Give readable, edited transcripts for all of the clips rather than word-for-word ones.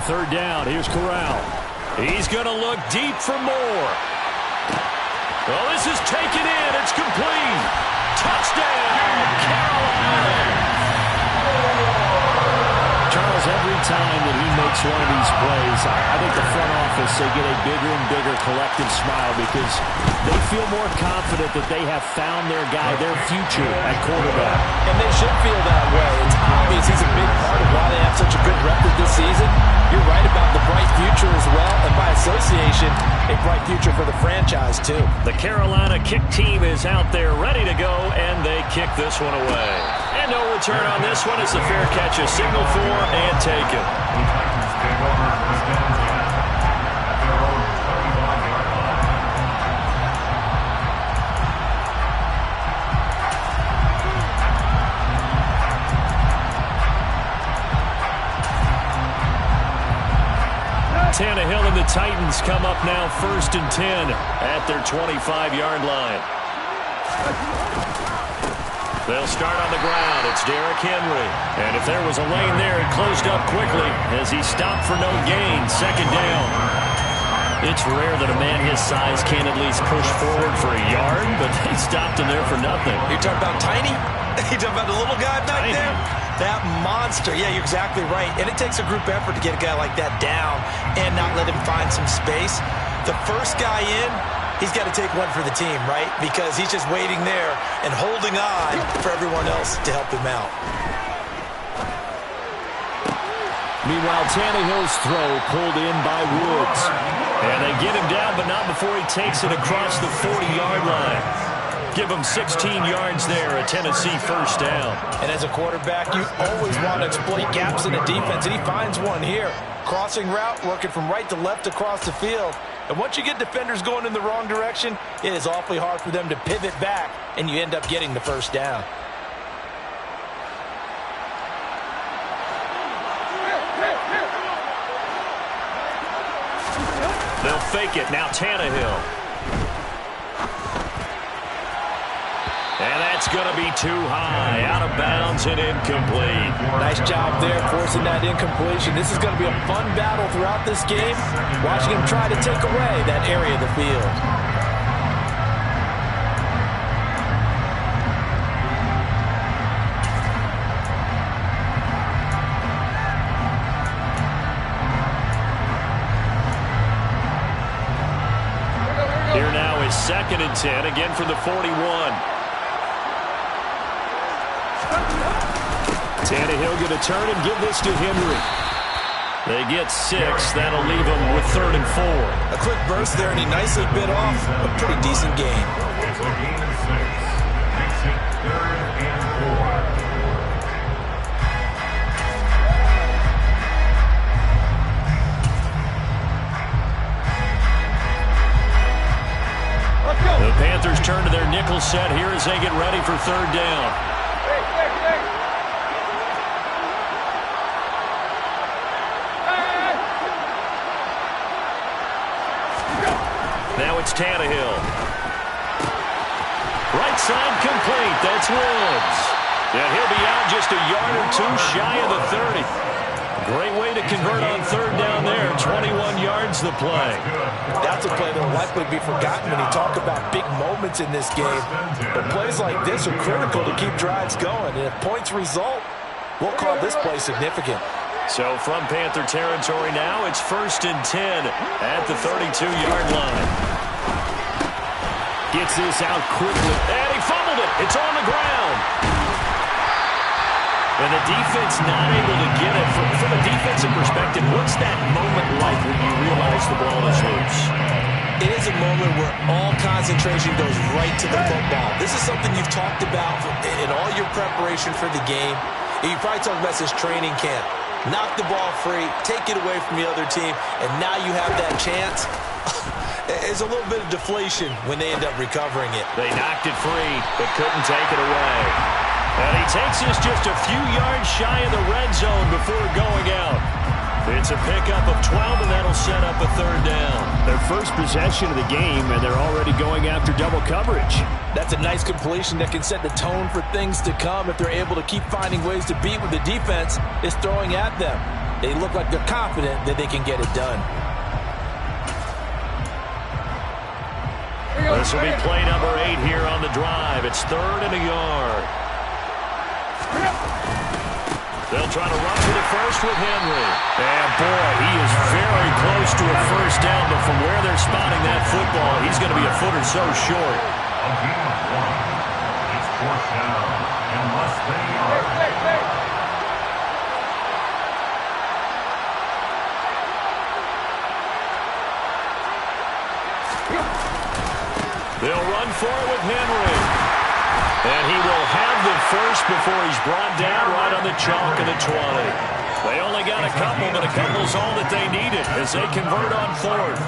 third down. Here's Corral. He's going to look deep for more. Well, this is taken in. It's complete. Touchdown, Carolina. Charles, every time that he makes one of these plays, I think the front office, they get a bigger and bigger collective smile because they feel more confident that they have found their guy, their future at quarterback. And they should feel that way. It's obvious he's a big part of why they have such a good record this season. You're right about the bright future as well, and by association, a bright future for the franchise, too. The Carolina kick team is out there ready to go, and they kick this one away. And no return on this one as the fair catch is signaled for and taken. Tannehill and the Titans come up now 1st and 10 at their 25-yard line. They'll start on the ground. It's Derrick Henry. And if there was a lane there, it closed up quickly as he stopped for no gain. 2nd down. It's rare that a man his size can't at least push forward for a yard, but they stopped him there for nothing. You're talking about tiny? You're talking about the little guy back there? That monster. Yeah, you're exactly right. And it takes a group effort to get a guy like that down and not let him find some space. The first guy in, he's got to take one for the team, right? Because he's just waiting there and holding on for everyone else to help him out. Meanwhile, Tannehill's throw pulled in by Woods. And they get him down, but not before he takes it across the 40-yard line. Give him 16 yards there, a Tennessee first down. And as a quarterback, you always want to exploit gaps in the defense, and he finds one here. Crossing route, working from right to left across the field. And once you get defenders going in the wrong direction, it is awfully hard for them to pivot back, and you end up getting the first down. They'll fake it. Now Tannehill. And that's going to be too high. Out of bounds and incomplete. Nice job there forcing that incompletion. This is going to be a fun battle throughout this game. Watching him try to take away that area of the field. Here now is 2nd and 10, again from the 41. Tannehill going to turn and give this to Henry. They get 6. That'll leave them with 3rd and 4. A quick burst there, and he nicely bit off a pretty decent gain. The Panthers turn to their nickel set here as they get ready for 3rd down. Now it's Tannehill. Right side complete. That's Woods. Yeah, he'll be out just a yard or two shy of the 30. Great way to convert on 3rd down there. 21 yards the play. That's a play that will likely be forgotten when you talk about big moments in this game. But plays like this are critical to keep drives going. And if points result, we'll call this play significant. So from Panther territory now, it's 1st and 10 at the 32-yard line. Gets this out quickly, and he fumbled it. It's on the ground. And the defense not able to get it. From a defensive perspective, what's that moment like when you realize the ball is loose? It is a moment where all concentration goes right to the football. This is something you've talked about in all your preparation for the game. You probably talked about this training camp. Knock the ball free, take it away from the other team, and now you have that chance. There's a little bit of deflation when they end up recovering it. They knocked it free, but couldn't take it away. And he takes this just a few yards shy of the red zone before going out. It's a pickup of 12, and that'll set up a third down. Their first possession of the game, and they're already going after double coverage. That's a nice completion that can set the tone for things to come if they're able to keep finding ways to beat what the defense is throwing at them. They look like they're confident that they can get it done. This will be play number 8 here on the drive. It's 3rd and a yard. They'll try to run for the first with Henry. And, boy, he is very close to a first down, but from where they're spotting that football, he's going to be a foot or so short. It's 4th down, unless they are. They'll run for it with Henry. And he will have the first before he's brought down right on the chalk of the 20. They only got a couple, but a couple's all that they needed as they convert on 4th.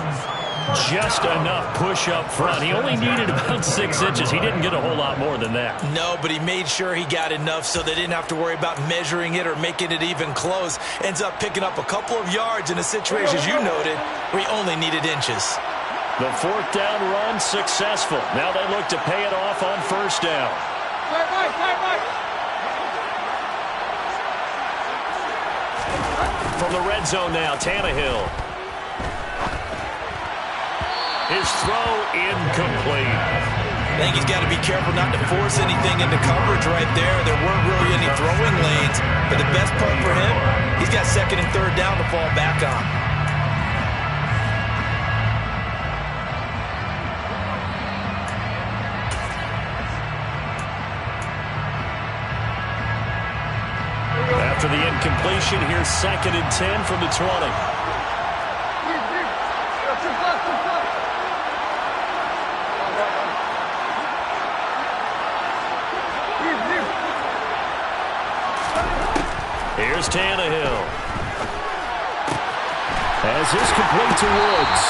Just enough push up front. He only needed about 6 inches. He didn't get a whole lot more than that. No, but he made sure he got enough so they didn't have to worry about measuring it or making it even close. Ends up picking up a couple of yards in a situation, as you noted, where he only needed inches. The 4th down run successful. Now they look to pay it off on 1st down. From the red zone now, Tannehill. His throw incomplete. I think he's got to be careful not to force anything into coverage right there. There weren't really any throwing lanes. But the best part for him, he's got 2nd and 3rd down to fall back on. After the incompletion, here's 2nd and 10 from the 20. Here's Tannehill. As this complete to Woods.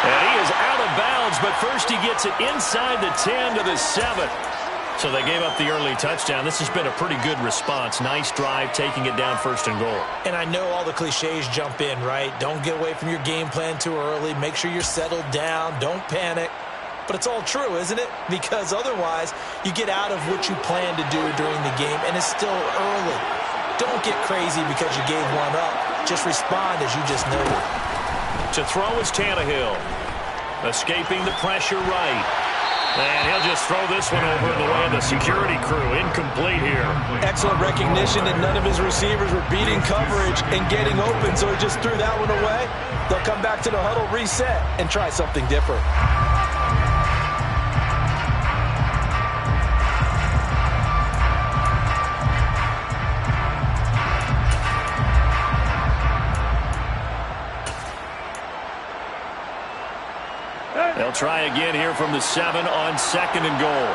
And he is out of bounds, but first he gets it inside the 10 to the 7. So they gave up the early touchdown. This has been a pretty good response. Nice drive, taking it down 1st and goal. And I know all the cliches jump in, right? Don't get away from your game plan too early. Make sure you're settled down. Don't panic. But it's all true, isn't it? Because otherwise, you get out of what you plan to do during the game, and it's still early. Don't get crazy because you gave one up. Just respond as you just noted. To throw is Tannehill. Escaping the pressure right. And he'll just throw this one over in the way of the security crew. Incomplete here. Excellent recognition that none of his receivers were beating coverage and getting open, so he just threw that one away. They'll come back to the huddle, reset, and try something different. They'll try again here from the 7 on 2nd and goal.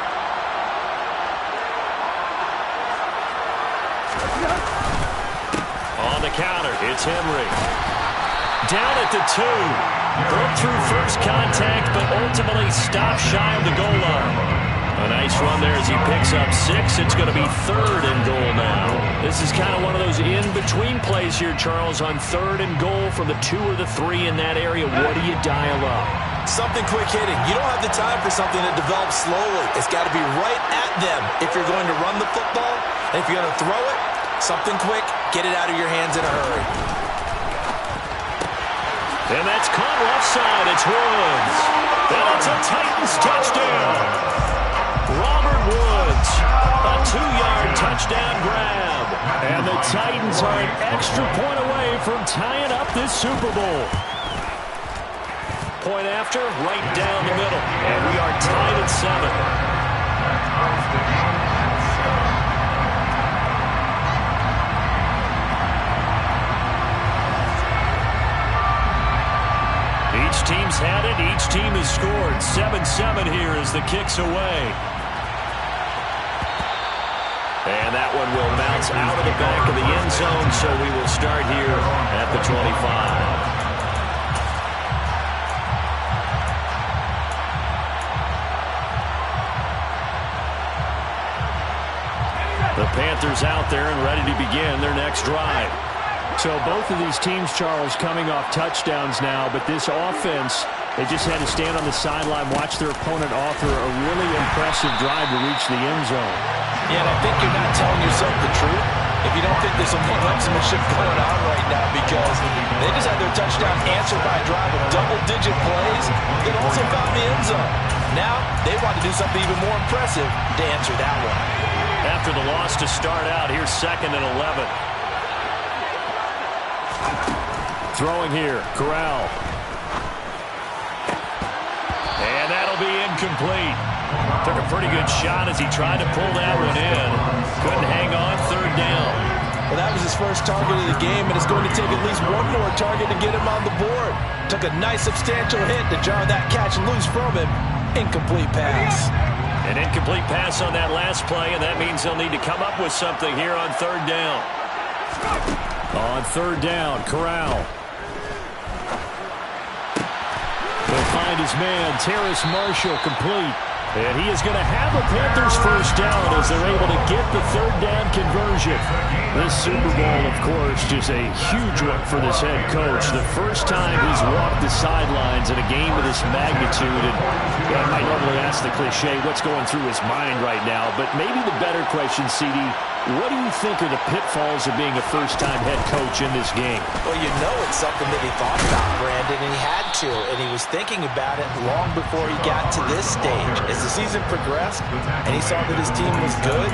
On the counter, it's Henry. Down at the 2. Broke through first contact, but ultimately stopped shy of the goal line. A nice run there as he picks up 6. It's going to be 3rd and goal now. This is kind of one of those in-between plays here, Charles, on 3rd and goal from the 2 or the 3 in that area. What do you dial up? Something quick hitting. You don't have the time for something that develops slowly. It's got to be right at them if you're going to run the football. And if you're going to throw it, something quick, get it out of your hands in a hurry. And that's caught left side. It's Woods. And it's a Titans touchdown. Robert Woods, a 2-yard touchdown grab. And the Titans are an extra point away from tying up this Super Bowl. Point after, right down the middle. And we are tied at 7. Each team's had it. Each team has scored. 7-7 here as the kick's away. And that one will bounce out of the back of the end zone, so we will start here at the 25. The Panthers out there and ready to begin their next drive. So both of these teams, Charles, coming off touchdowns now, but this offense, they just had to stand on the sideline, watch their opponent author a really impressive drive to reach the end zone. Yeah, and I think you're not telling yourself the truth if you don't think there's some one-upsmanship going on right now, because they just had their touchdown answered by a drive of double-digit plays that also found the end zone. Now they want to do something even more impressive to answer that one. After the loss to start out, here's 2nd and 11. Throwing here, Corral. And that'll be incomplete. Took a pretty good shot as he tried to pull that one in. Couldn't hang on, 3rd down. Well, that was his first target of the game, and it's going to take at least one more target to get him on the board. Took a nice substantial hit to jar that catch loose from him. Incomplete pass. An incomplete pass on that last play, and that means they'll need to come up with something here on 3rd down. On 3rd down, Corral. He'll find his man, Terrace Marshall, complete. And he is going to have a Panthers first down as they're able to get the 3rd down conversion. This Super Bowl, of course, just a huge one for this head coach. The first time he's walked the sidelines in a game of this magnitude. And I might normally ask the cliche, what's going through his mind right now? But maybe the better question, CD, what do you think are the pitfalls of being a first-time head coach in this game? Well, you know it's something that he thought about, Brandon, and he had to. And he was thinking about it long before he got to this stage. As the season progressed and he saw that his team was good,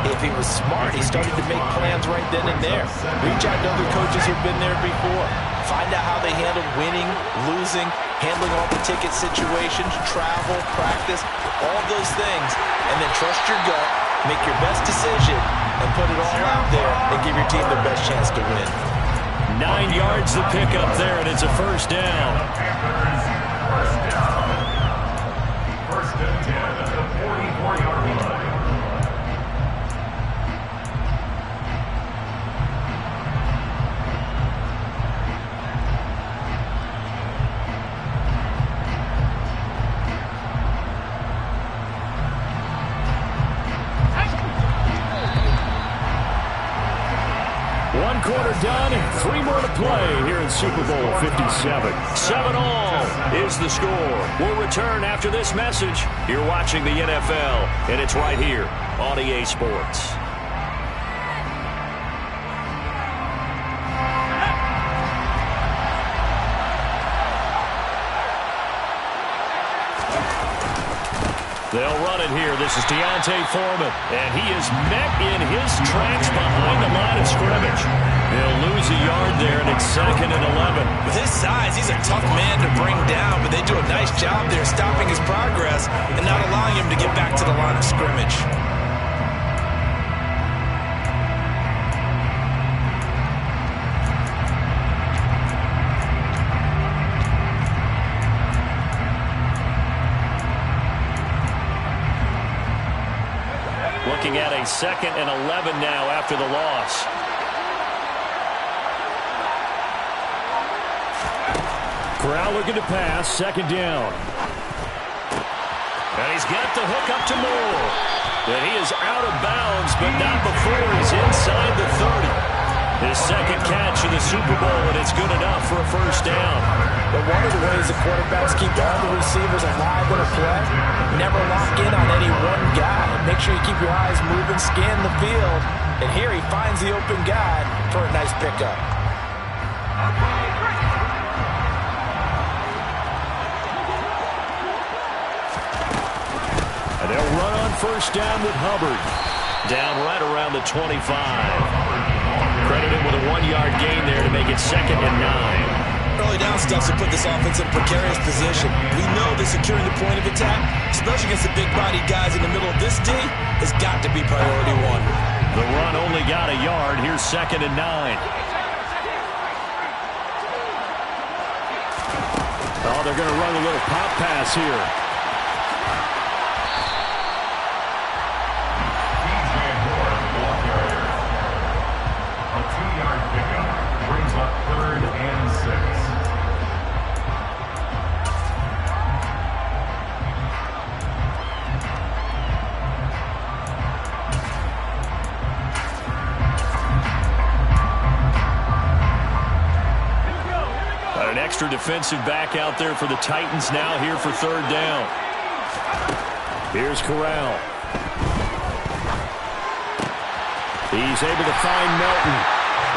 if he was smart, he started to make plans right then and there. Reach out to other coaches who've been there before. Find out how they handled winning, losing, handling all the ticket situations, travel, practice, all those things. And then trust your gut, make your best decision, and put it all out there and give your team the best chance to win. 9 yards to pick up there, and it's a first down. First and 10 at the 44-yard line. One quarter done, 3 more to play here in Super Bowl 57. 7-all is the score. We'll return after this message. You're watching the NFL, and it's right here on EA Sports. They'll run it here. This is D'Onta Foreman, and he is met in his tracks behind the line of scrimmage. They'll lose a yard there, and it's 2nd and 11. With his size, he's a tough man to bring down, but they do a nice job there stopping his progress and not allowing him to get back to the line of scrimmage. Looking at a 2nd and 11 now after the loss. Corral looking to pass, 2nd down. And he's got the hook up to Moore. And he is out of bounds, but not before he's inside the 30. His 2nd catch of the Super Bowl, and it's good enough for a first down. But one of the ways the quarterbacks keep all the receivers alive in a play, never lock in on any one guy. Make sure you keep your eyes moving, scan the field. And here he finds the open guy for a nice pickup. And they'll run on first down with Hubbard. Down right around the 25. Credit him with a 1-yard gain there to make it 2nd and 9. Early down stuff to put this offense in precarious position. We know that securing the point of attack, especially against the big-bodied guys in the middle of this D, has got to be priority 1. The run only got a yard. Here's 2nd and 9. Oh, they're going to run a little pop pass here. A 2-yard pickup brings up 3rd and 6. extra defensive back out there for the Titans now here for third down. Here's Corral. He's able to find Melton.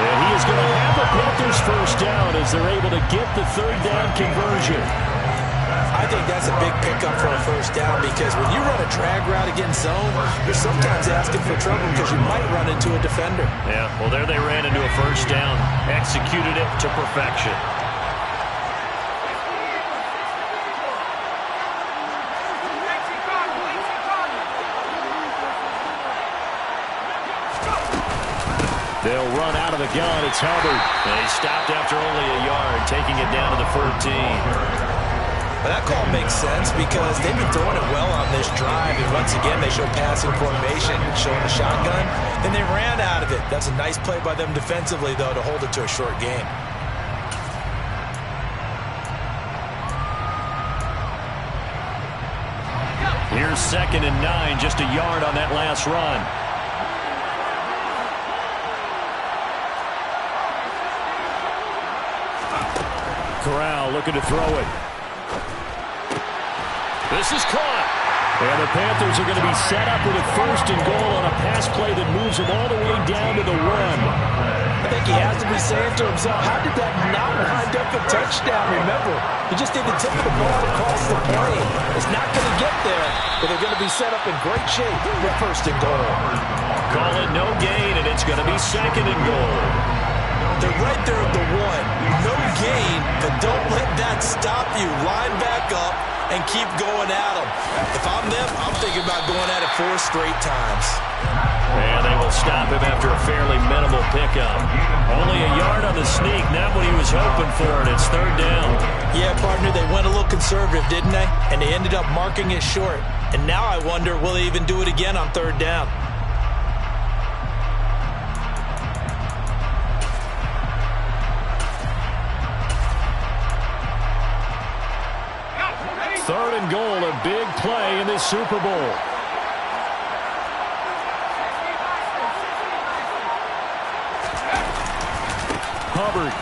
And he is going to have the Panthers first down as they're able to get the third down conversion. I think that's a big pickup for a first down because when you run a drag route against zone, you're sometimes asking for trouble because you might run into a defender. Yeah, well, there they ran into a first down. Executed it to perfection. They'll run out of the gun. It's Hubbard. And he stopped after only a yard, taking it down to the 14. But that call makes sense because they've been throwing it well on this drive. And once again, they show passing formation, showing the shotgun. Then they ran out of it. That's a nice play by them defensively, though, to hold it to a short game. Here's 2nd and 9, just a yard on that last run. Corral looking to throw it. This is caught. And the Panthers are going to be set up with a 1st and goal on a pass play that moves them all the way down to the 1. I think he has to be saying to himself, how did that not wind up a touchdown? Remember, he just did the tip of the ball across the plane. It's not going to get there, but they're going to be set up in great shape with 1st and goal. Call it no gain, and it's going to be 2nd and goal. They're right there at the 1. No gain, but don't let that stop you. Line back up and keep going at them. If I'm them, I'm thinking about going at it 4 straight times. And they will stop him after a fairly minimal pickup. Only a yard on the sneak, not what he was hoping for, and it's 3rd down. Yeah, partner, they went a little conservative, didn't they? And they ended up marking it short. And now I wonder, will they even do it again on 3rd down? Third and goal, a big play in this Super Bowl. Hubbard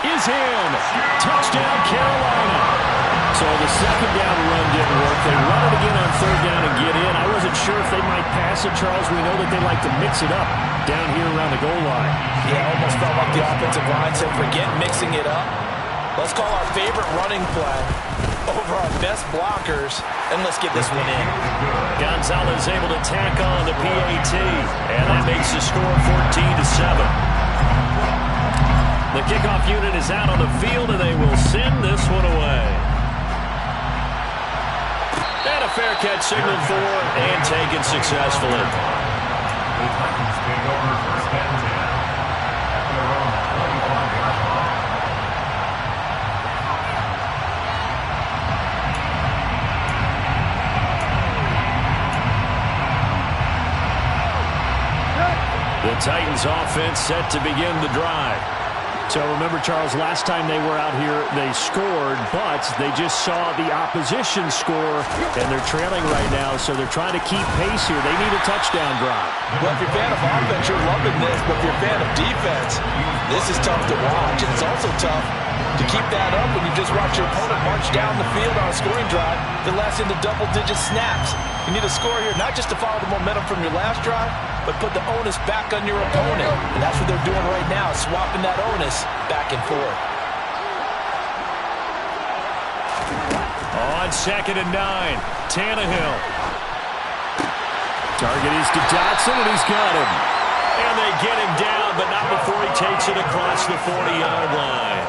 is in. Touchdown, Carolina. So the 2nd down run didn't work. They run it again on 3rd down and get in. I wasn't sure if they might pass it, Charles. We know that they like to mix it up down here around the goal line. Yeah, almost felt like the offensive line said, forget mixing it up. Let's call our favorite running play over our best blockers, and let's get this one in. Gonzalez able to tack on the PAT, and that makes the score 14-7. The kickoff unit is out on the field, and they will send this one away. And a fair catch signaled for and taken successfully. The Titans take over 1st and 10 at their own 21-yard line. The Titans offense set to begin the drive. So remember, Charles, last time they were out here, they scored, but they just saw the opposition score, and they're trailing right now, so they're trying to keep pace here. They need a touchdown drive. Well, if you're a fan of offense, you're loving this, but if you're a fan of defense, this is tough to watch. And it's also tough to keep that up when you just watch your opponent march down the field on a scoring drive that lasts into double-digit snaps. You need a score here, not just to follow the momentum from your last drive, but put the onus back on your opponent. And that's what they're doing right now, swapping that onus back and forth. On 2nd and 9, Tannehill. Target is to Dotson, and he's got him. And they get him down, but not before he takes it across the 40-yard line.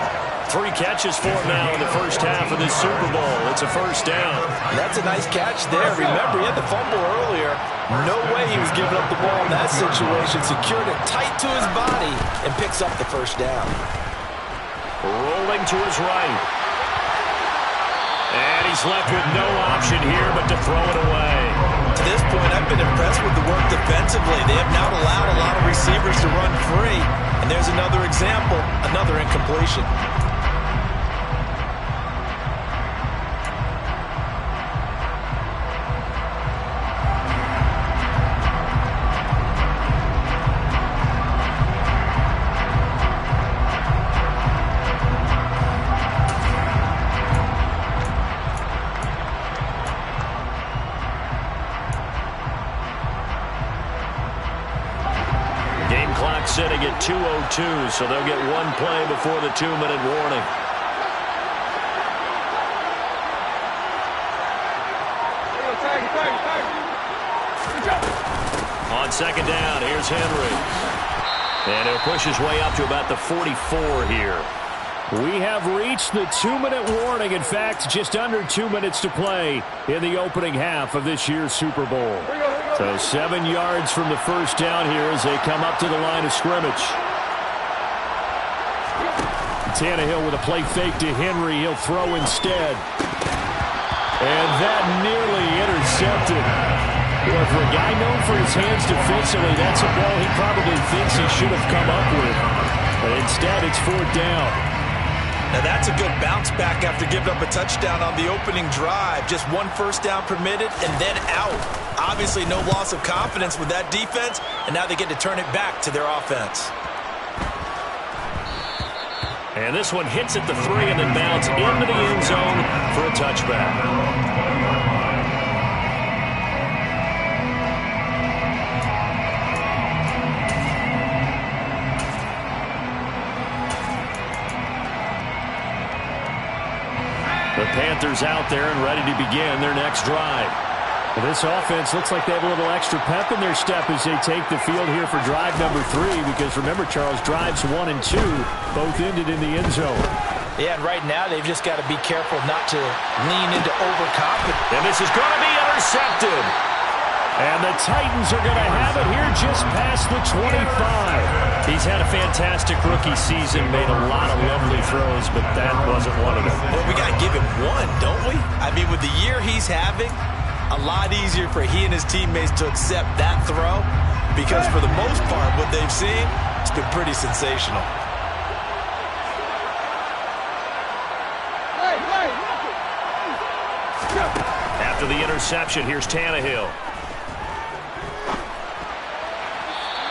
3 catches for him now in the first half of this Super Bowl. It's a first down. That's a nice catch there. Remember, he had the fumble earlier. No way he was giving up the ball in that situation. Secured it tight to his body and picks up the first down. Rolling to his right. And he's left with no option here but to throw it away. To this point, I've been impressed with the work defensively. They have not allowed a lot of receivers to run free. And there's another example, another incompletion. Game clock sitting at 2:02, so they'll get one play before the 2-minute warning. On second down, here's Henry. And he'll push his way up to about the 44 here. We have reached the 2-minute warning. In fact, just under 2 minutes to play in the opening half of this year's Super Bowl. So 7 yards from the first down here as they come up to the line of scrimmage. Tannehill with a play fake to Henry. He'll throw instead. And that nearly intercepted. Well, for a guy known for his hands defensively, that's a ball he probably thinks he should have come up with. But instead, it's 4th down. Now that's a good bounce back after giving up a touchdown on the opening drive. Just 1 first down permitted and then out. Obviously no loss of confidence with that defense, and now they get to turn it back to their offense. And this one hits at the 3 and then bounce into the end zone for a touchback. The Panthers out there and ready to begin their next drive. Well, this offense looks like they have a little extra pep in their step as they take the field here for drive number 3, because remember, Charles, drives 1 and 2 both ended in the end zone. Yeah, and right now they've just got to be careful not to lean into overconfidence. And this is going to be intercepted. And the Titans are going to have it here just past the 25. He's had a fantastic rookie season, made a lot of lovely throws, but that wasn't one of them. Well, we got to give him one, don't we? I mean, with the year he's having, a lot easier for he and his teammates to accept that throw, because for the most part, what they've seen, it's been pretty sensational. After the interception, here's Tannehill.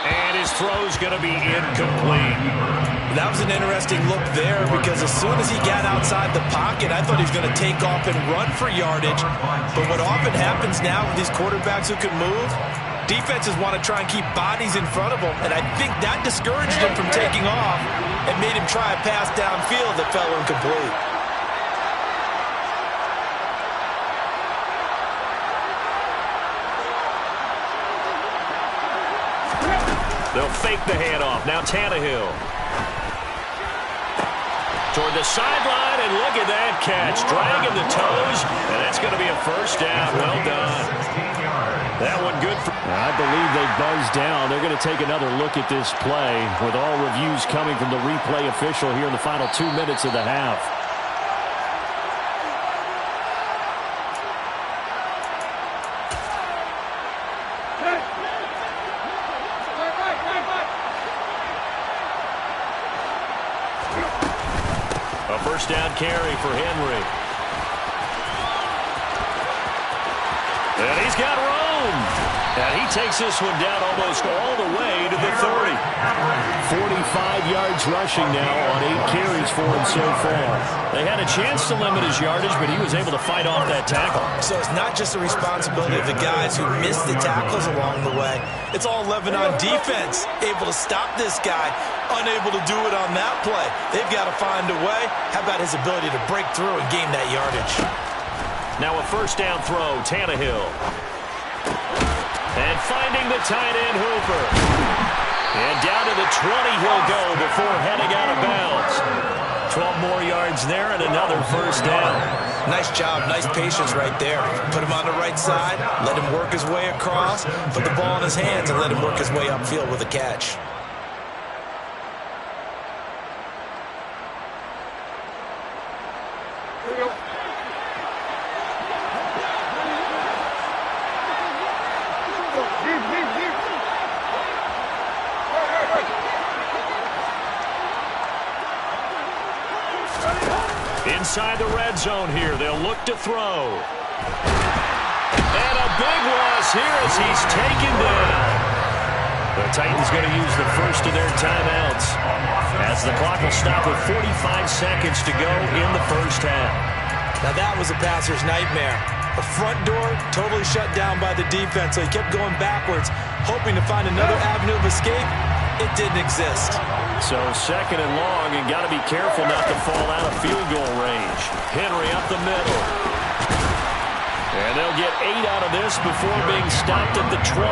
And his throw's going to be incomplete. That was an interesting look there, because as soon as he got outside the pocket, I thought he was going to take off and run for yardage. But what often happens now with these quarterbacks who can move, defenses want to try and keep bodies in front of them, and I think that discouraged him from taking off and made him try a pass downfield that fell incomplete. They'll fake the handoff. Now Tannehill. Toward the sideline, and look at that catch. Dragging the toes, and that's going to be a first down. Well done. That one good for... I believe they buzzed down. They're going to take another look at this play, with all reviews coming from the replay official here in the final 2 minutes of the half. First down carry for Henry. And he's got room. And he takes this one down almost all the way to the 30. 45 yards rushing now on 8 carries for him so far. They had a chance to limit his yardage, but he was able to fight off that tackle. So it's not just the responsibility of the guys who missed the tackles along the way. It's all 11 on defense, able to stop this guy, unable to do it on that play. They've got to find a way. How about his ability to break through and gain that yardage? Now a first down throw, Tannehill. And finding the tight end, Hooper. And down to the 20 he'll go before heading out of bounds. 12 more yards there and another first down. Nice job, nice patience right there. Put him on the right side, let him work his way across, put the ball in his hands, and let him work his way upfield with a catch. Inside the red zone here, they'll look to throw. And a big loss here as he's taken down. The Titans going to use the first of their timeouts as the clock will stop with 45 seconds to go in the first half. Now that was a passer's nightmare. The front door totally shut down by the defense, so he kept going backwards, hoping to find another avenue of escape. it didn't exist. So second and long, and got to be careful not to fall out of field goal range. Henry up the middle. And they'll get 8 out of this before being stopped at the 28.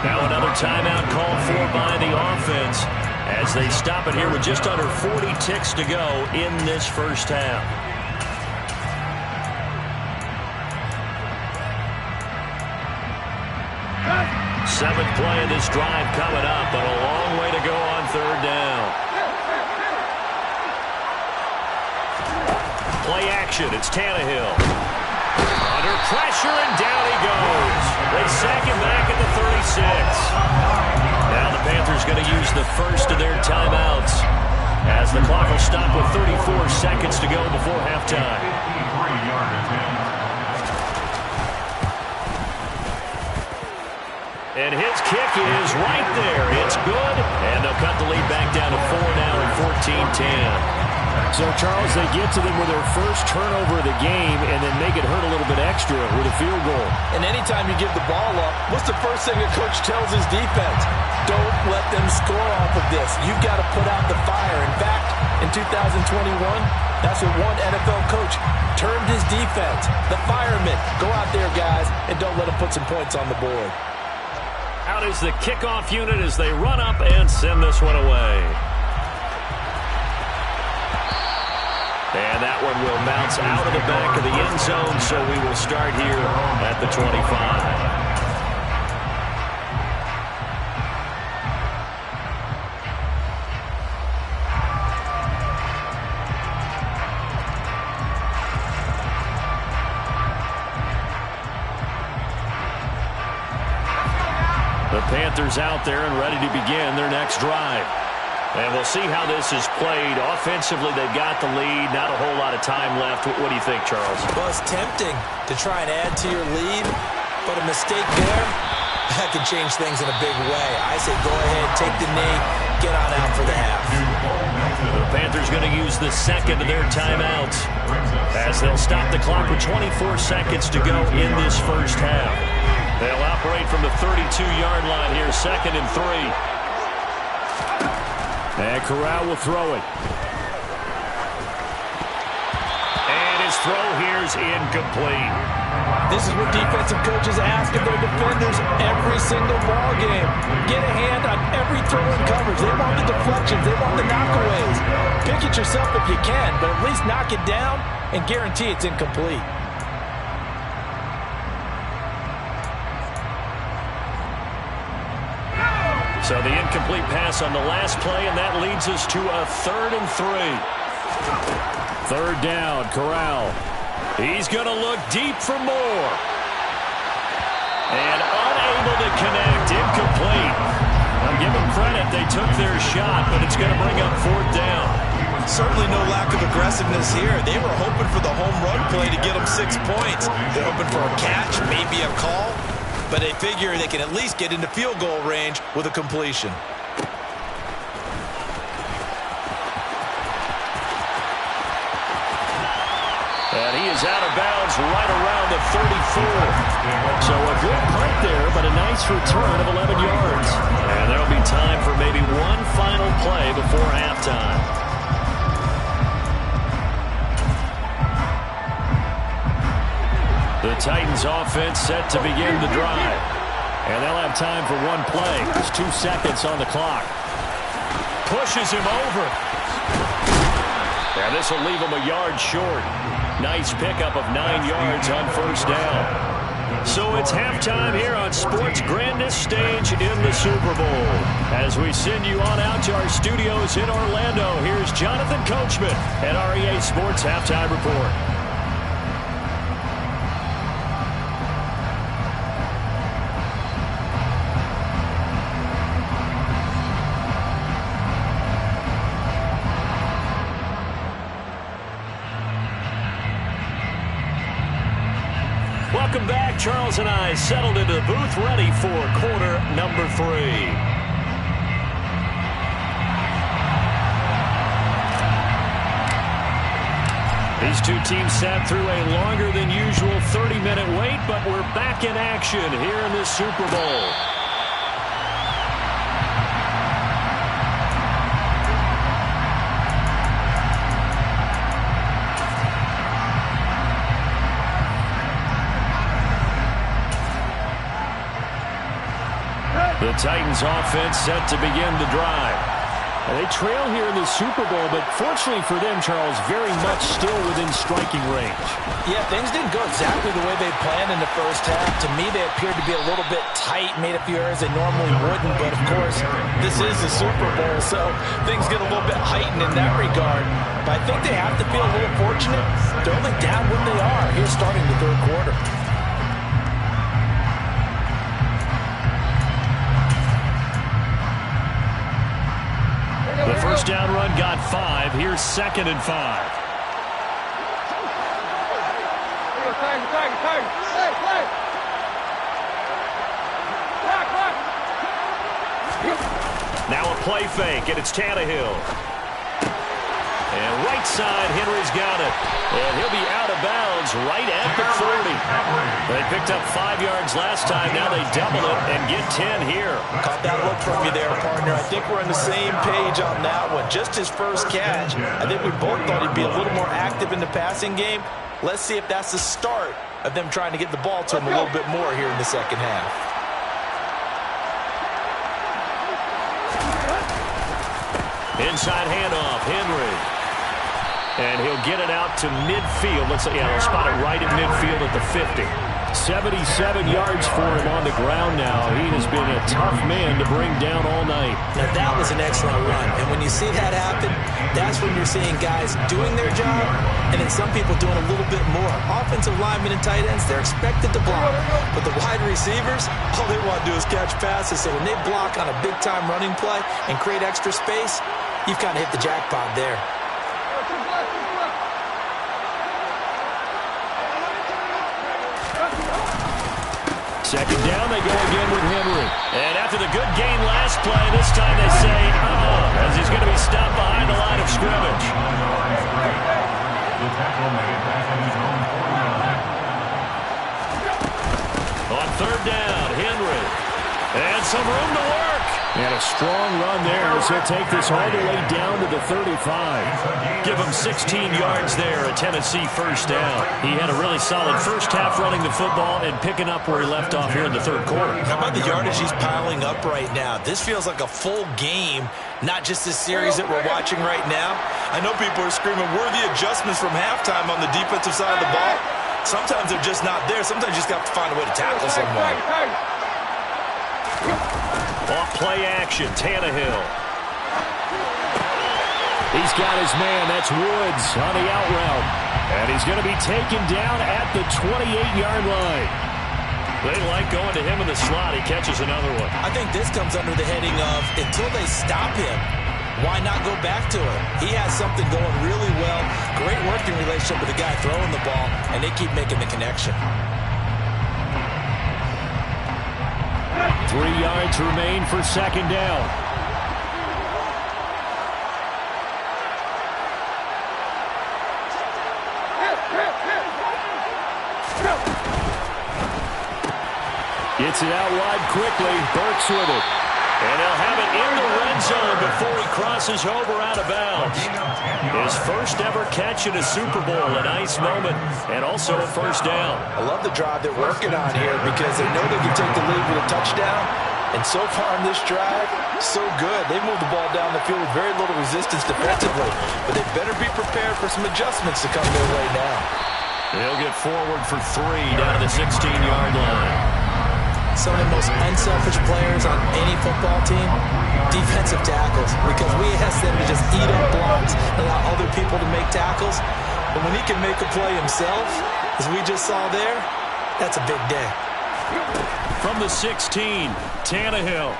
Now another timeout called for by the offense as they stop it here with just under 40 ticks to go in this first half. Seventh play of this drive coming up, but a long way to go on third down. Play action, it's Tannehill. Under pressure, and down he goes. They sack him back at the 36. Now the Panthers going to use the first of their timeouts as the clock will stop with 34 seconds to go before halftime. And his kick is right there. It's good, and they'll cut the lead back down to 4 now at 14-10. So, Charles, they get to them with their first turnover of the game and then make it hurt a little bit extra with a field goal. And anytime you give the ball up, what's the first thing a coach tells his defense? Don't let them score off of this. You've got to put out the fire. In fact, in 2021, that's what one NFL coach termed his defense. The firemen. Go out there, guys, and don't let them put some points on the board. Out is the kickoff unit as they run up and send this one away. And that one will bounce out of the back of the end zone, so we will start here at the 25. The Panthers out there and ready to begin their next drive. And we'll see how this is played. Offensively, they've got the lead. Not a whole lot of time left. What do you think, Charles? Well, it's tempting to try and add to your lead, but a mistake there, that can change things in a big way. I say go ahead, take the knee, get on out for the half. The Panthers going to use the second of their timeouts as they'll stop the clock with 24 seconds to go in this first half. They'll operate from the 32-yard line here, 2nd and 3. And Corral will throw it. And his throw here's incomplete. This is what defensive coaches ask of their defenders every single ball game. Get a hand on every throw in coverage. They want the deflections. They want the knockaways. Pick it yourself if you can, but at least knock it down and guarantee it's incomplete. So the incomplete pass on the last play, and that leads us to a 3rd and 3. Third down, Corral. He's going to look deep for more. And unable to connect, incomplete. I'll give them credit. They took their shot, but it's going to bring up 4th down. Certainly no lack of aggressiveness here. They were hoping for the home run play to get them 6 points. They're hoping for a catch, maybe a call. But they figure they can at least get into field goal range with a completion. And he is out of bounds right around the 34. So a good punt there, but a nice return of 11 yards. And there'll be time for maybe one final play before halftime. The Titans offense set to begin the drive. And they'll have time for one play. There's 2 seconds on the clock. Pushes him over. And this will leave him a yard short. Nice pickup of 9 yards on first down. So it's halftime here on sports' grandest stage in the Super Bowl. As we send you on out to our studios in Orlando, here's Jonathan Coachman at REA Sports Halftime Report. Welcome back. Charles and I settled into the booth ready for quarter number 3. These two teams sat through a longer than usual 30-minute wait, but we're back in action here in this Super Bowl. The Titans offense set to begin the drive. They trail here in the Super Bowl, but fortunately for them, Charles, very much still within striking range. Yeah, things didn't go exactly the way they planned in the first half. To me, they appeared to be a little bit tight, made a few errors they normally wouldn't. But, of course, this is the Super Bowl, so things get a little bit heightened in that regard. But I think they have to feel a little fortunate. They're only down what they are here starting the third quarter. The first down run got 5. Here's 2nd and 5. Now a play fake, and it's Tannehill. And right side, Henry's got it. And he'll be out of bounds right at the 40. They picked up 5 yards last time. Now they double it and get 10 here. Caught that look from you there, partner. I think we're on the same page on that one. Just his first catch. I think we both thought he'd be a little more active in the passing game. Let's see if that's the start of them trying to get the ball to him a little bit more here in the second half. Inside handoff, Henry. And he'll get it out to midfield. Looks like, yeah, he'll spot it right at midfield at the 50. 77 yards for him on the ground now. He has been a tough man to bring down all night. Now, that was an excellent run. And when you see that happen, that's when you're seeing guys doing their job and then some people doing a little bit more. Offensive linemen and tight ends, they're expected to block. But the wide receivers, all they want to do is catch passes. So when they block on a big-time running play and create extra space, you've kind of hit the jackpot there. Second down, they go again with Henry. And after the good gain last play, this time they say, as he's going to be stopped behind the line of scrimmage. On third down, Henry. And some room to work. And a strong run there as he'll take this all the way down to the 35. Give him 16 yards there, a Tennessee first down. He had a really solid first half running the football and picking up where he left off here in the third quarter. How about the yardage he's piling up right now? This feels like a full game, not just this series that we're watching right now. I know people are screaming, worthy adjustments from halftime on the defensive side of the ball. Sometimes they're just not there. Sometimes you just have to find a way to tackle someone. Off play action, Tannehill. He's got his man. That's Woods on the out route. And he's going to be taken down at the 28-yard line. They like going to him in the slot. He catches another one. I think this comes under the heading of, until they stop him, why not go back to him? He has something going really well. Great working relationship with the guy throwing the ball, and they keep making the connection. 3 yards remain for second down. Gets it out wide quickly. Burks with it. And they'll have it in the red zone before he crosses over out of bounds. His first ever catch in a Super Bowl, a nice moment, and also a first down. I love the drive they're working on here because they know they can take the lead with a touchdown. And so far in this drive, so good. They move the ball down the field with very little resistance defensively. But they better be prepared for some adjustments to come their way now. They'll get forward for 3 down to the 16-yard line. Some of the most unselfish players on any football team, defensive tackles, because we ask them to just eat up blocks, allow other people to make tackles. But when he can make a play himself, as we just saw there, that's a big day. From the 16, Tannehill.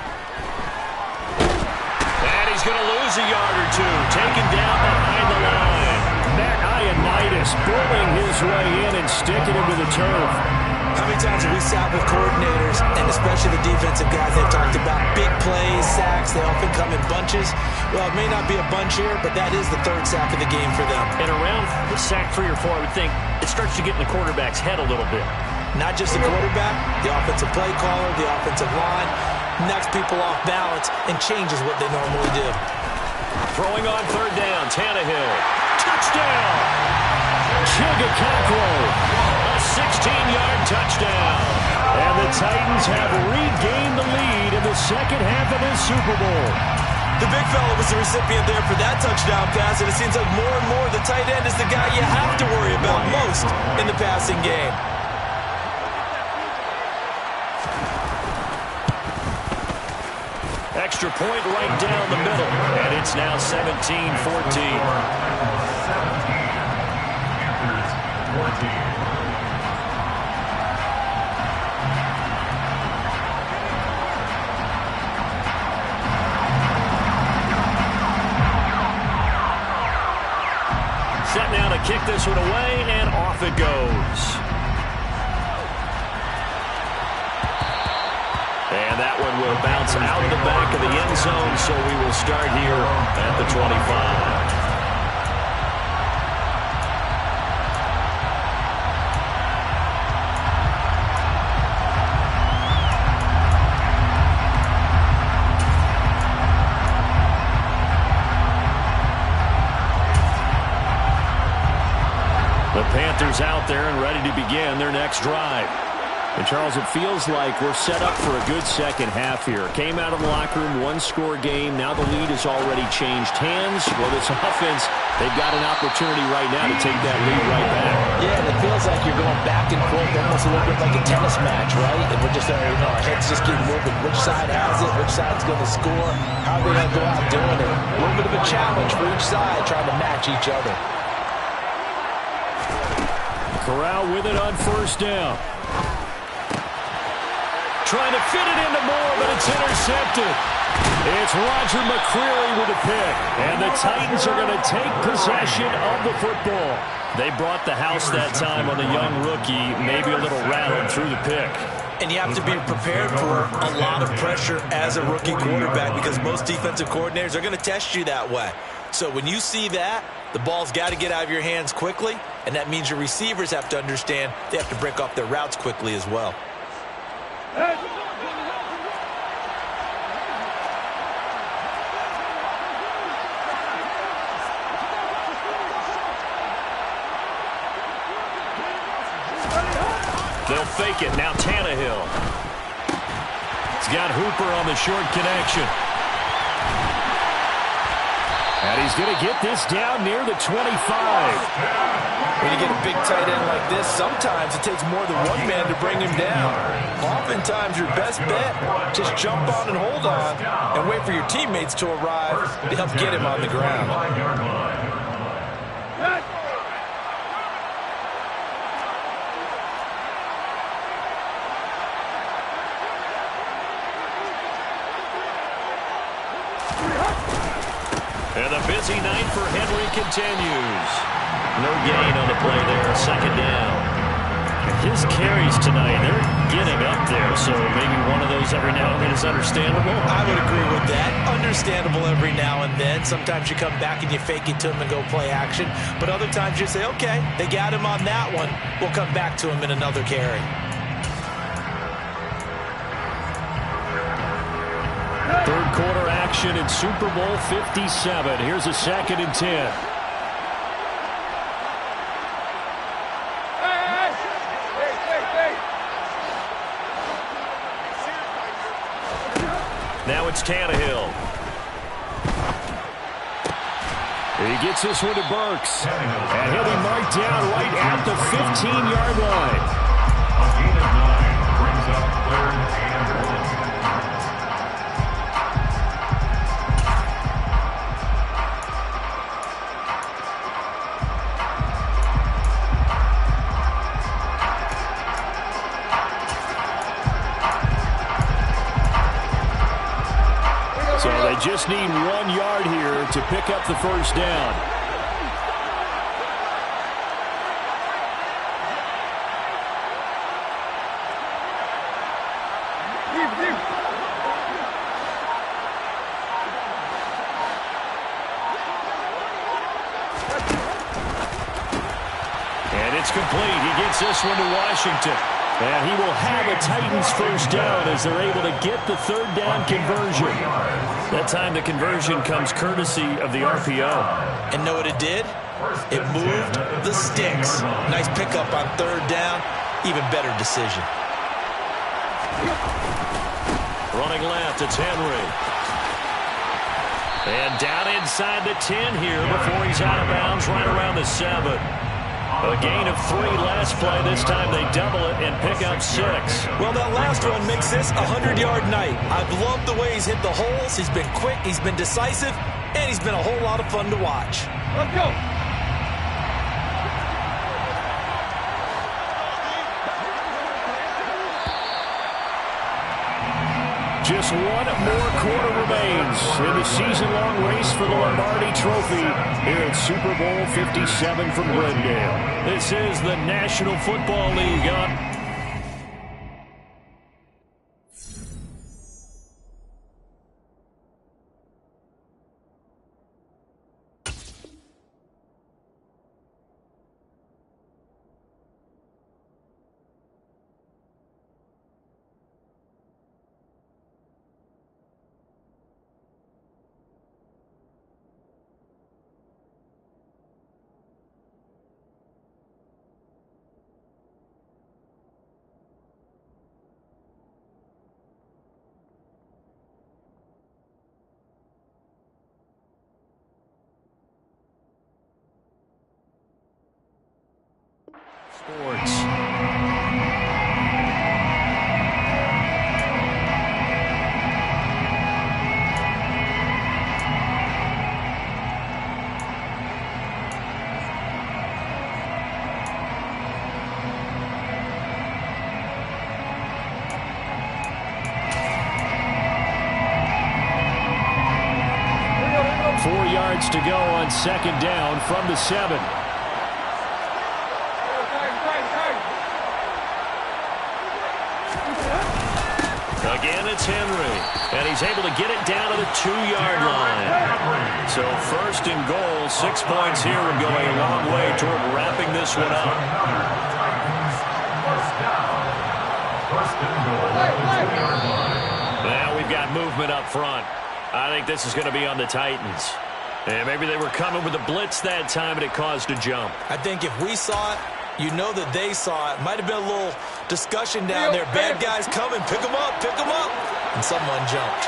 And he's going to lose a yard or two, taken down behind the line. Matt Ioannidis bullying his way in and sticking him to the turf. How many times have we sat with coordinators, and especially the defensive guys, they've talked about big plays, sacks, they often come in bunches. Well, it may not be a bunch here, but that is the third sack of the game for them. And around sack 3 or 4, I would think it starts to get in the quarterback's head a little bit. Not just the quarterback, the offensive play caller, the offensive line, knocks people off balance and changes what they normally do. Throwing on third down, Tannehill. Touchdown! Chigga Conqueror. A 16-yard touchdown. And the Titans have regained the lead in the second half of this Super Bowl. The big fella was the recipient there for that touchdown pass, and it seems like more and more the tight end is the guy you have to worry about most in the passing game. Extra point right down the middle, and it's now 17-14. 17, Panthers 14. Set now to kick this one away, and off it goes. And that one will bounce out the back of the end zone, so we will start here at the 25. The Panthers out there and ready to begin their next drive. And, Charles, it feels like we're set up for a good second half here. Came out of the locker room, one-score game. Now the lead has already changed hands. Well, this offense, they've got an opportunity right now to take that lead right back. Yeah, and it feels like you're going back and forth, almost a little bit like a tennis match, right? And we're just, our heads just keep moving. Which side has it? Which side's going to score? How are they going to go out doing it? A little bit of a challenge for each side, trying to match each other. Corral with it on first down. Trying to fit it into Moore, but it's intercepted. It's Roger McCreary with a pick. And the Titans are going to take possession of the football. They brought the house that time on the young rookie, maybe a little rattled through the pick. And you have to be prepared for a lot of pressure as a rookie quarterback because most defensive coordinators are going to test you that way. So when you see that, the ball's got to get out of your hands quickly, and that means your receivers have to understand they have to break off their routes quickly as well. They'll fake it. Now Tannehill. He's got Hooper on the short connection. And he's going to get this down near the 25. When you get a big tight end like this, sometimes it takes more than one man to bring him down. Oftentimes, your best bet, just jump on and hold on and wait for your teammates to arrive to help get him on the ground. And the busy night for Henry continues. No gain on the play there, second down. And his carries tonight, they're getting up there, so maybe one of those every now and then is understandable. I would agree with that. Understandable every now and then. Sometimes you come back and you fake it to him and go play action. But other times you say, okay, they got him on that one. We'll come back to him in another carry. Third quarter action in Super Bowl 57. Here's a 2nd and 10. Now it's Tannehill. He gets this one to Burks. And he'll be marked down right at the 15-yard line. A gain of 9 brings up 3rd and 1. So they just need 1 yard here to pick up the first down. And it's complete. He gets this one to Washington. And he will have a Titans first down as they're able to get the 3rd down conversion. That time the conversion comes courtesy of the RPO. And know what it did? It moved the sticks. Nice pickup on 3rd down. Even better decision. Running left, it's Henry. And down inside the 10 here before he's out of bounds right around the 7. A gain of 3 last play. This time they double it and pick up 6. Well, that last one makes this a 100-yard night. I've loved the way he's hit the holes. He's been quick, he's been decisive, and he's been a whole lot of fun to watch. Let's go. Just one more quarter remains in the season-long race for the Lombardi Trophy here at Super Bowl 57 from Glendale. This is the National Football League on. Sports. Four yards to go on second down from the 7. Again, it's Henry, and he's able to get it down to the 2-yard line. So first and goal, 6 points here would go a long way toward wrapping this one up. Now we've got movement up front. I think this is going to be on the Titans. And maybe they were coming with a blitz that time, and it caused a jump. I think if we saw it, you know that they saw it. Might have been a little discussion down there. Bad guys coming. Pick them up. Pick them up. And someone jumped.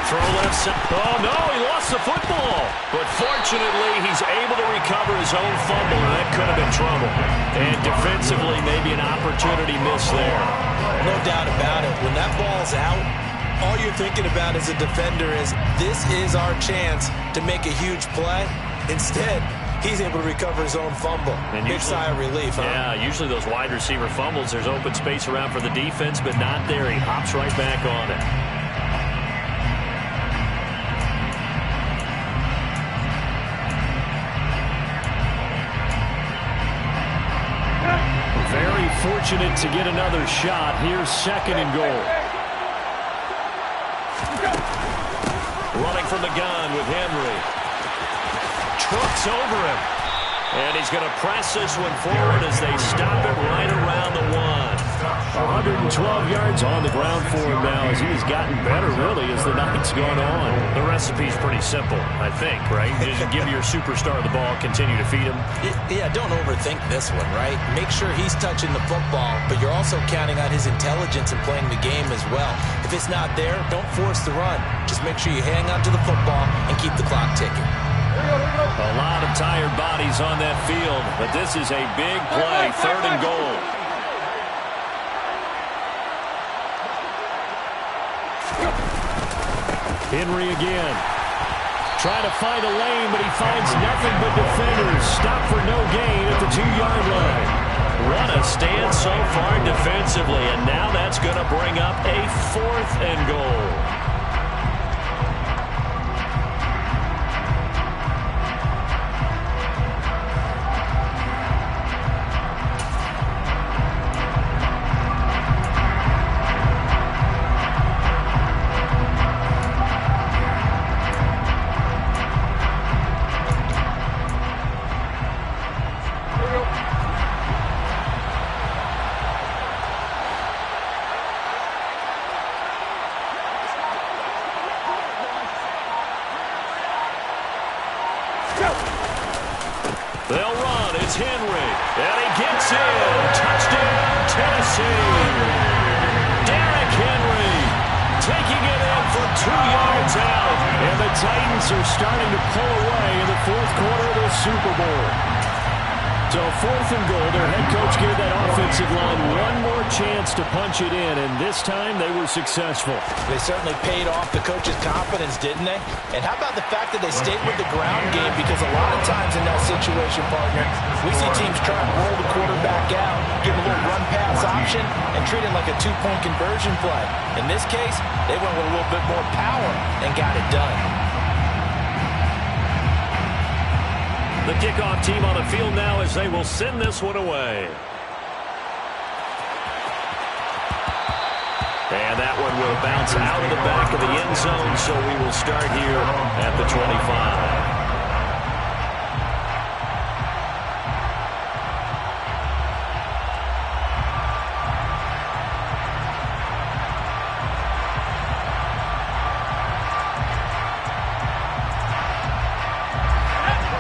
Throw left side. Oh, no, he lost the football. But fortunately, he's able to recover his own fumble, and that could have been trouble. And defensively, maybe an opportunity missed there. No doubt about it. When that ball's out, all you're thinking about as a defender is, this is our chance to make a huge play. Instead, he's able to recover his own fumble. And big sigh of relief, huh? Yeah, usually those wide receiver fumbles, there's open space around for the defense, but not there. He hops right back on it. Very fortunate to get another shot. Here's second and goal. Running from the gun with Henry. Trucks over him. And he's going to press this one forward as they stop it right around the 1. 112 yards on the ground for him now as he's gotten better, really, as the night's gone on. The recipe's pretty simple, I think, right? Just give your superstar the ball, continue to feed him. Yeah, don't overthink this one, right? Make sure he's touching the football, but you're also counting on his intelligence and playing the game as well. If it's not there, don't force the run. Just make sure you hang on to the football and keep the clock ticking. A lot of tired bodies on that field, but this is a big play, third and goal. Henry again. Trying to find a lane, but he finds nothing but defenders. Stop for no gain at the 2-yard line. What a stand so far defensively, and now that's going to bring up a 4th and goal. It's in. Touchdown, Tennessee. Derrick Henry taking it in for 2 yards out. And the Titans are starting to pull away in the fourth quarter of the Super Bowl. So 4th and goal, their head coach gave that offensive line one more chance to punch it in, and this time they were successful. They certainly paid off the coach's confidence, didn't they? And how about the fact that they stayed with the ground game? Because a lot of times in that situation, partner, we see teams try to roll the quarterback out, give him a little run-pass option, and treat it like a 2-point conversion play. In this case, they went with a little bit more power and got it done. The kickoff team on the field now as they will send this one away. And that one will bounce out of the back of the end zone, so we will start here at the 25.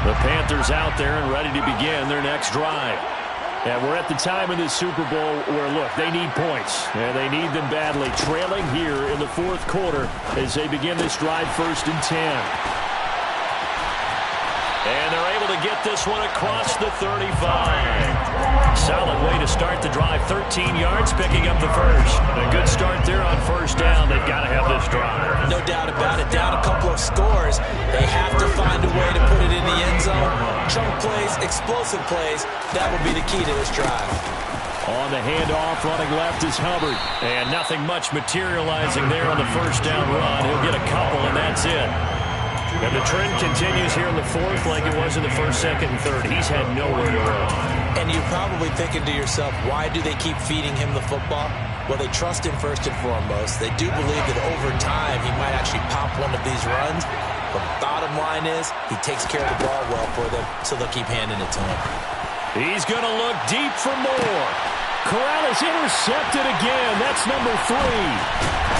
The Panthers out there and ready to begin their next drive. And we're at the time in this Super Bowl where, look, they need points. And they need them badly. Trailing here in the fourth quarter as they begin this drive 1st and 10. And they're able to get this one across the 35. Solid way to start the drive. 13 yards, picking up the first. A good start there on 1st down. They've got to have this drive. No doubt about it. Down a couple of scores. They have to find a way to put it in the end zone. Chunk plays, explosive plays. That will be the key to this drive. On the handoff, running left is Hubbard. And nothing much materializing there on the 1st down run. He'll get a couple, and that's it. And the trend continues here in the 4th like it was in the 1st, 2nd, and 3rd. He's had nowhere to run. And you're probably thinking to yourself, why do they keep feeding him the football? Well, they trust him first and foremost. They do believe that over time he might actually pop one of these runs. But the bottom line is he takes care of the ball well for them, so they'll keep handing it to him. He's going to look deep for more. Corral is intercepted again. That's number 3.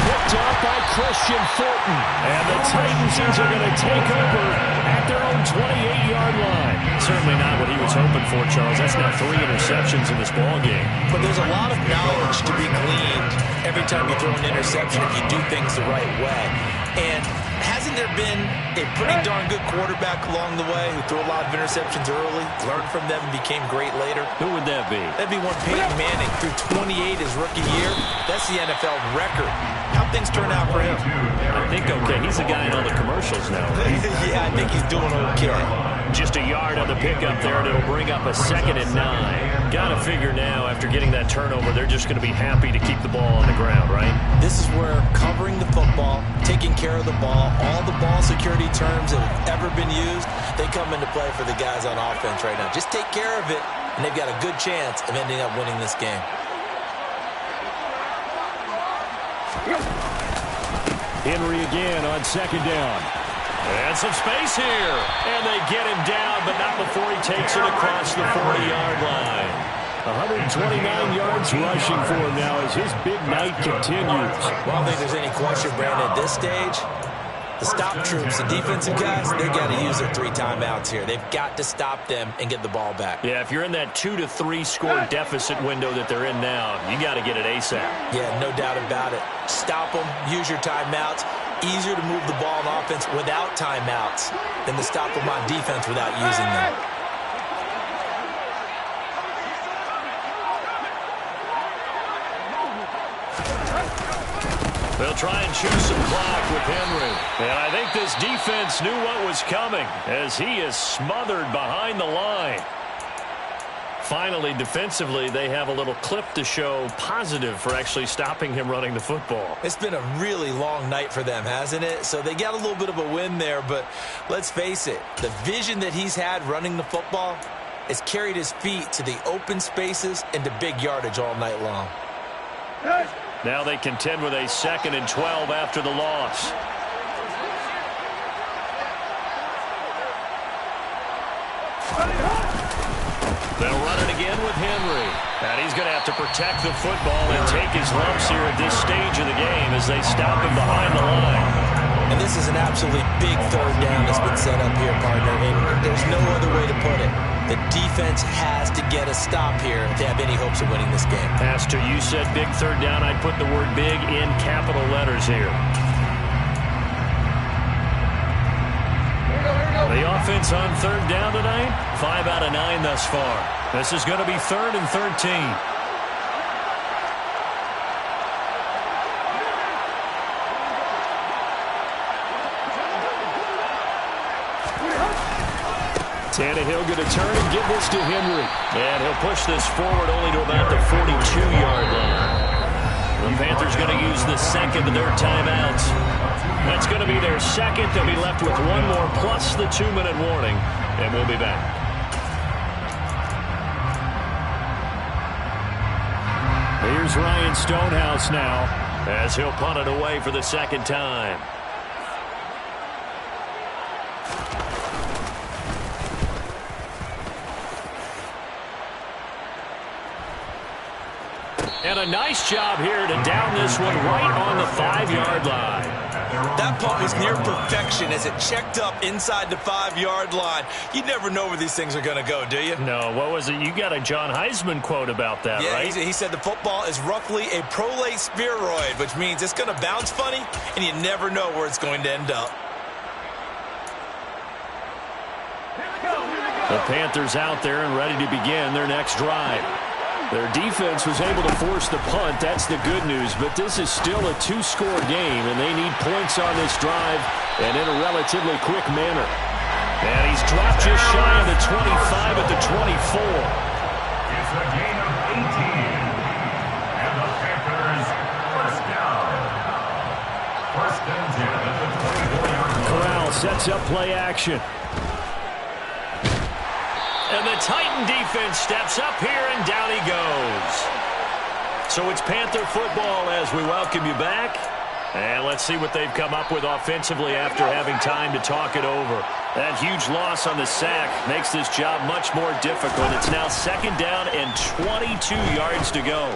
Picked up by Christian Fulton. And the Titans are going to take over at their own 28-yard line. Certainly not what he was hoping for, Charles. That's now 3 interceptions in this ballgame. But there's a lot of knowledge to be gleaned every time you throw an interception if you do things the right way. And hasn't there been a pretty darn good quarterback along the way who threw a lot of interceptions early, learned from them, and became great later? Who would that be? That'd be one Peyton Manning. Threw 28 his rookie year. That's the NFL record. How'd things turn out for him? I think okay. He's the guy in all the commercials now. Yeah, I think he's doing okay. Just a yard on the pickup there, and it'll bring up a 2nd and 9. Got to figure now, after getting that turnover, they're just going to be happy to keep the ball on the ground, right? This is where covering the football, taking care of the ball, all the ball security terms that have ever been used, they come into play for the guys on offense right now. Just take care of it, and they've got a good chance of ending up winning this game. Henry again on 2nd down. And some space here. And they get him down, but not before he takes it across the 40-yard line. 129 yards rushing for him now as his big night continues. Well, I don't think there's any question, Brandon, at this stage. The stop troops, the defensive guys, they got to use their 3 timeouts here. They've got to stop them and get the ball back. Yeah, if you're in that 2 to 3 score deficit window that they're in now, you got to get it ASAP. Yeah, no doubt about it. Stop them, use your timeouts. Easier to move the ball on offense without timeouts than to stop them on defense without using them. They'll try and choose some clock with Henry. And I think this defense knew what was coming as he is smothered behind the line. Finally, defensively, they have a little clip to show positive for actually stopping him running the football. It's been a really long night for them, hasn't it? So they got a little bit of a win there, but let's face it, the vision that he's had running the football has carried his feet to the open spaces and to big yardage all night long. Now they contend with a 2nd and 12 after the loss. They'll run it again with Henry. And he's going to have to protect the football and take his lumps here at this stage of the game as they stop him behind the line. And this is an absolutely big third down that's been set up here, partner, and there's no other way to put it. The defense has to get a stop here if they have any hopes of winning this game. Pastor, you said big third down. I'd put the word big in capital letters here. The offense on third down tonight, 5 out of 9 thus far. This is going to be 3rd and 13. Tannehill going to turn and give this to Henry. And he'll push this forward only to about the 42-yard line. The Panthers going to use the second of their timeouts. That's going to be their second. They'll be left with one more plus the 2-minute warning. And we'll be back. Here's Ryan Stonehouse now, as he'll punt it away for the second time. And a nice job here to down this one right on the 5-yard line. That punt was near perfection as it checked up inside the 5-yard line. You never know where these things are going to go, do you? No, what was it? You got a John Heisman quote about that, right? Yeah, he said the football is roughly a prolate spheroid, which means it's going to bounce funny, and you never know where it's going to end up. The Panthers out there and ready to begin their next drive. Their defense was able to force the punt. That's the good news. But this is still a 2-score game, and they need points on this drive and in a relatively quick manner. And he's dropped just shy of the 25 at the 24. It's a gain of 18. And the Panthers first down. First and 10 at the 24-yard line. Corral sets up play action. And the Titan defense steps up here, and down he goes. So it's Panther football as we welcome you back. And let's see what they've come up with offensively after having time to talk it over. That huge loss on the sack makes this job much more difficult. It's now 2nd down and 22 yards to go.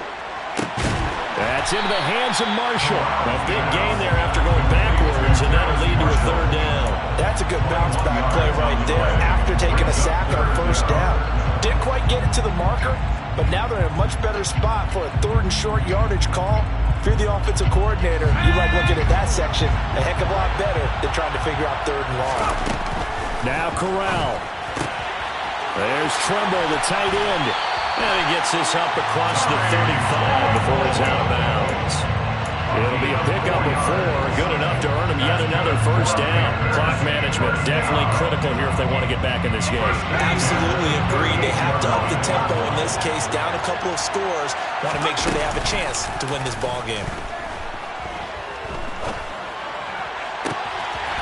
That's into the hands of Marshall. A big gain there after going backwards, and that'll lead to a 3rd down. That's a good bounce back play right there after taking a sack on 1st down. Didn't quite get it to the marker, but now they're in a much better spot for a 3rd and short yardage call. If you're the offensive coordinator, you like looking at that section a heck of a lot better than trying to figure out 3rd and long. Now Corral. There's Tremble, the tight end. And he gets this up across the 35 before he's out of bounds. It'll be a pickup of 4, good enough to earn him yet another 1st down. Clock management definitely critical here if they want to get back in this game. Absolutely agreed. They have to up the tempo in this case, down a couple of scores. Want to make sure they have a chance to win this ball game.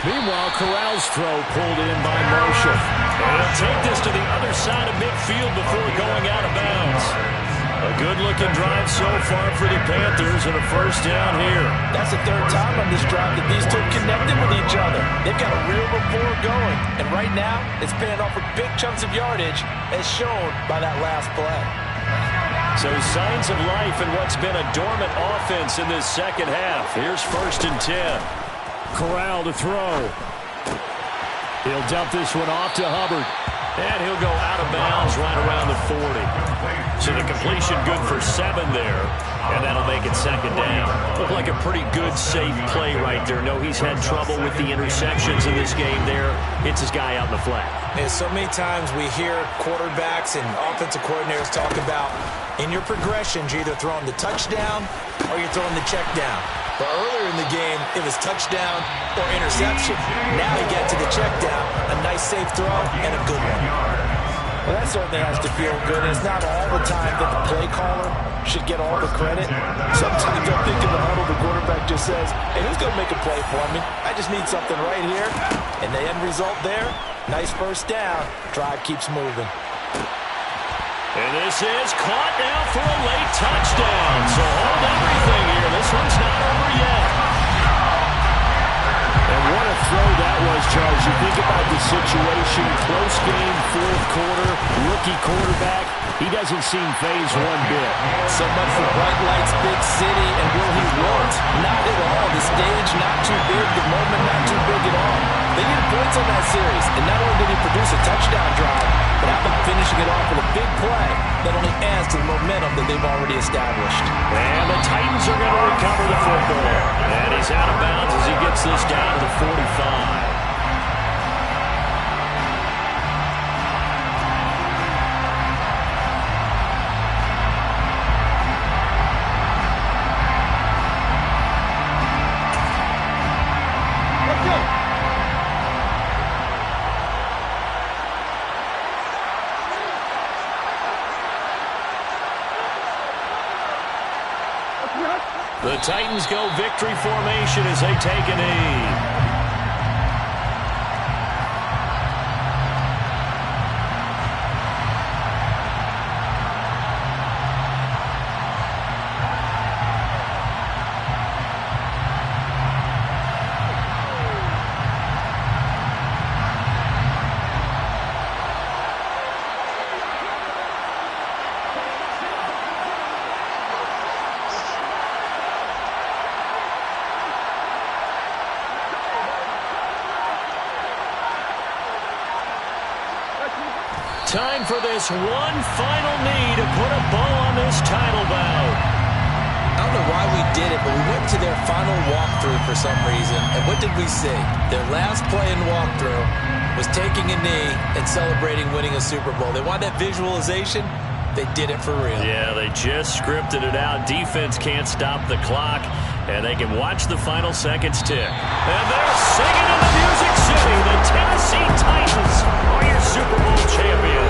Meanwhile, Corral's throw pulled in by Marshall. And he'll take this to the other side of midfield before going out of bounds. A good-looking drive so far for the Panthers and a 1st down here. That's the 3rd time on this drive that these two connected with each other. They've got a real rapport going. And right now, it's paying off with big chunks of yardage as shown by that last play. So signs of life in what's been a dormant offense in this second half. Here's 1st and 10. Corral to throw. He'll dump this one off to Hubbard. And he'll go out of bounds right around the 40. So the completion good for 7 there. And that'll make it 2nd down. Looked like a pretty good, safe play right there. No, he's had trouble with the interceptions in this game there. Hits his guy out in the flat. And so many times we hear quarterbacks and offensive coordinators talk about in your progressions, you're either throwing the touchdown or you're throwing the check down. But earlier in the game, it was touchdown or interception. Now he gets to the check down, a nice safe throw, and a good one. Well, that certainly has to feel good. And it's not all the time that the play caller should get all the credit. Sometimes I think in the huddle, the quarterback just says, hey, who's going to make a play for me? I just need something right here. And the end result there, nice 1st down. Drive keeps moving. And this is caught now for a late touchdown. So hold everything here. This one's not over yet. And what a throw that was, Charles. as you think about the situation, close game, fourth quarter, rookie quarterback, he doesn't seem fazed one bit. So much for bright lights, big city, and will he wilt? Not at all. The stage not too big, the moment not too big at all. They needed points on that series, and not only did he produce a touchdown drive, but how about finishing it off with a big play that only adds to the momentum that they've already established. And the Titans are going to recover the football. And he's out of bounds as he gets this down to the 45. The Titans go victory formation as they take a knee. Time for this one final knee to put a bow on this title bout. I don't know why we did it, but we went to their final walkthrough for some reason. And what did we see? Their last play in walkthrough was taking a knee and celebrating winning a Super Bowl. They want that visualization. They did it for real. Yeah, they just scripted it out. Defense can't stop the clock, and they can watch the final seconds tick. And they're singing in the Music City. The Tennessee Titans are your Super Bowl champions.